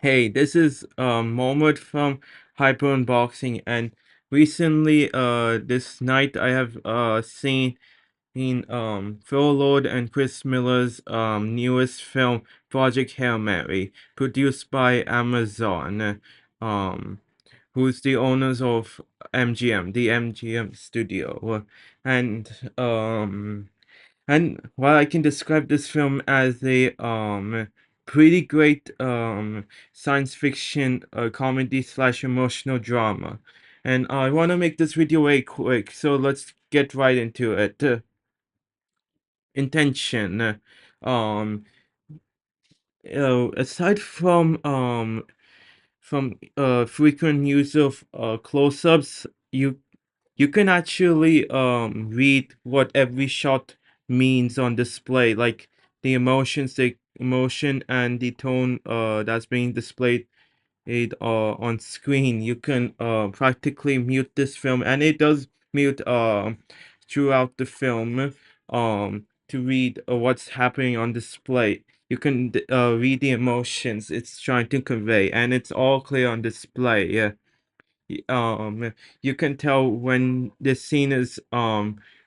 Hey, this is Mohammed from Hyper Unboxing, and recently, this night I have seen Phil Lord and Chris Miller's newest film, Project Hail Mary, produced by Amazon, um, who's the owners of MGM, the MGM studio, and while I can describe this film as a pretty great science fiction comedy slash emotional drama, and I want to make this video very quick, so let's get right into it. Intention. Um, Aside from frequent use of close-ups, you can actually read what every shot means on display, like the emotion and the tone that's being displayed on screen. You can practically mute this film, and it does mute throughout the film to read what's happening on display. You can read the emotions it's trying to convey, and it's all clear on display. Yeah. You can tell when the scene is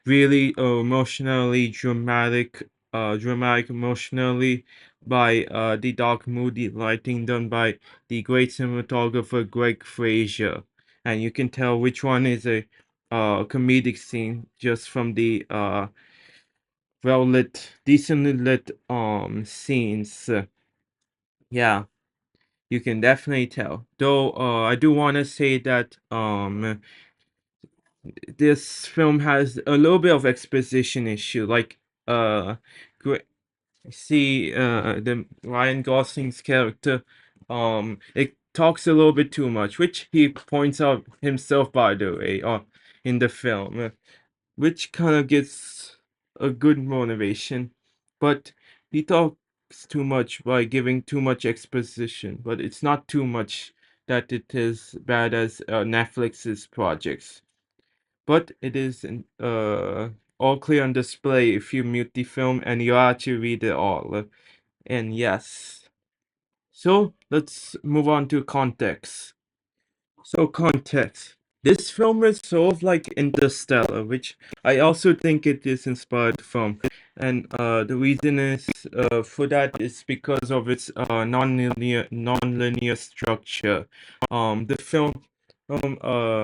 really emotionally dramatic emotionally by the dark moody lighting done by the great cinematographer Greg Fraser, and you can tell which one is a comedic scene just from the well lit, decently lit scenes. Yeah, you can definitely tell. Though I do want to say that this film has a little bit of exposition issue. Like, gr- see, the Ryan Gosling's character, it talks a little bit too much, which he points out himself, by the way, in the film, which kind of gets a good motivation, but he talks too much by giving too much exposition, but it's not too much that it is bad as Netflix's projects, but it is all clear on display if you mute the film and you actually read it all. And yes. So let's move on to context. So context. This film is sort of like Interstellar, which I also think it is inspired from. And the reason is for that is because of its non-linear structure. The film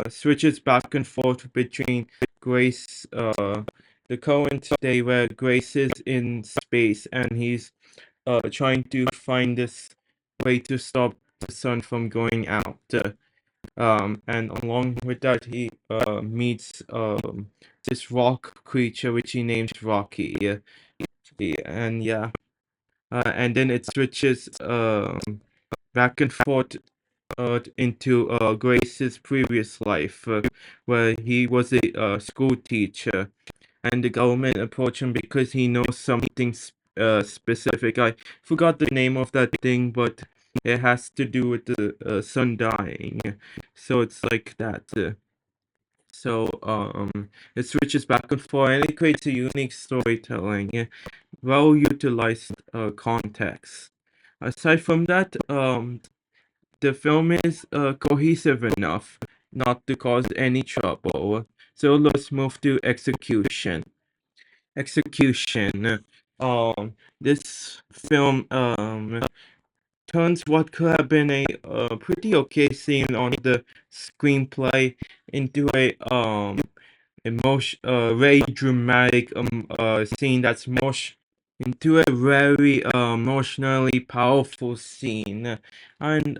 switches back and forth between Grace, the current day where Grace is in space and he's trying to find this way to stop the sun from going out. And along with that, he meets this rock creature which he names Rocky. And yeah, and then it switches back and forth into Grace's previous life, where he was a school teacher, and the government approached him because he knows something specific. I forgot the name of that thing, but it has to do with the sun dying. So it's like that. It switches back and forth, and it creates a unique storytelling, well utilized context. Aside from that, the film is cohesive enough not to cause any trouble. So let's move to execution. Execution. This film turns what could have been a pretty okay scene on the screenplay into a very dramatic scene that's into a very emotionally powerful scene, and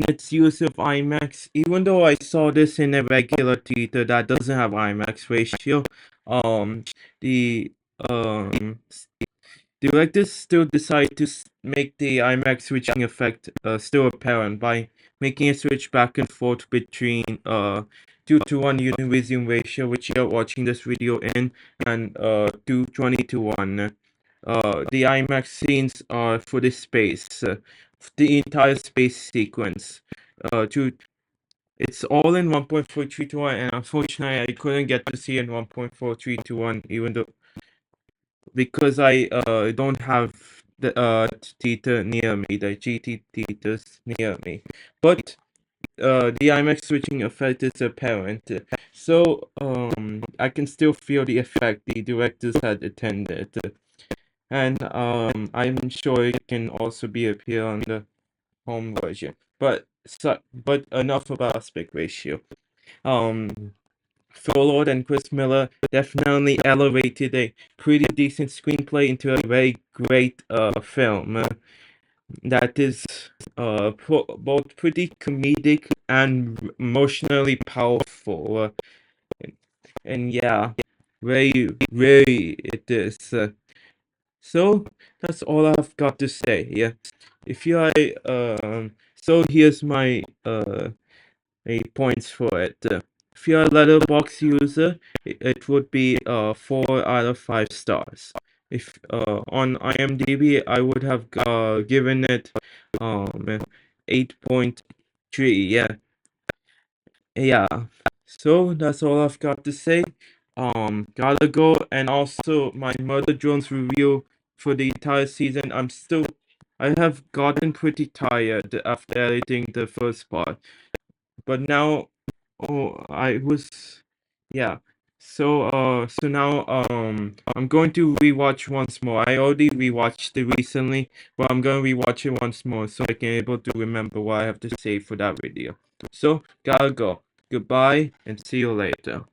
its use of IMAX. Even though I saw this in a regular theater that doesn't have IMAX ratio, um the directors still decide to make the IMAX switching effect still apparent by making a switch back and forth between 2:1 univision ratio, which you're watching this video in, and 2:20:1. The IMAX scenes are for this space, the entire space sequence. To It's all in 1.43:1, and unfortunately I couldn't get to see it in 1.43:1, even though because I don't have the theater near me, the GT theaters near me. But the IMAX switching effect is apparent. So I can still feel the effect the directors had intended. And I'm sure it can also be appear on the home version. But enough about aspect ratio. Um Phil Lord and Chris Miller definitely elevated a pretty decent screenplay into a very great film that is both pretty comedic and emotionally powerful. And yeah, very it is. So that's all I've got to say. Yeah, if you so here's my points for it. If you're a letterbox user, it would be 4 out of 5 stars. If on IMDb, I would have given it 8.3. Yeah, yeah. So that's all I've got to say. Gotta go, and also my Murder Drones review for the entire season. I have gotten pretty tired after editing the first part, but now, I was, yeah. So now, I'm going to rewatch once more. I already rewatched it recently, but I'm gonna rewatch it once more so I can able to remember what I have to say for that video. So, gotta go. Goodbye, and see you later.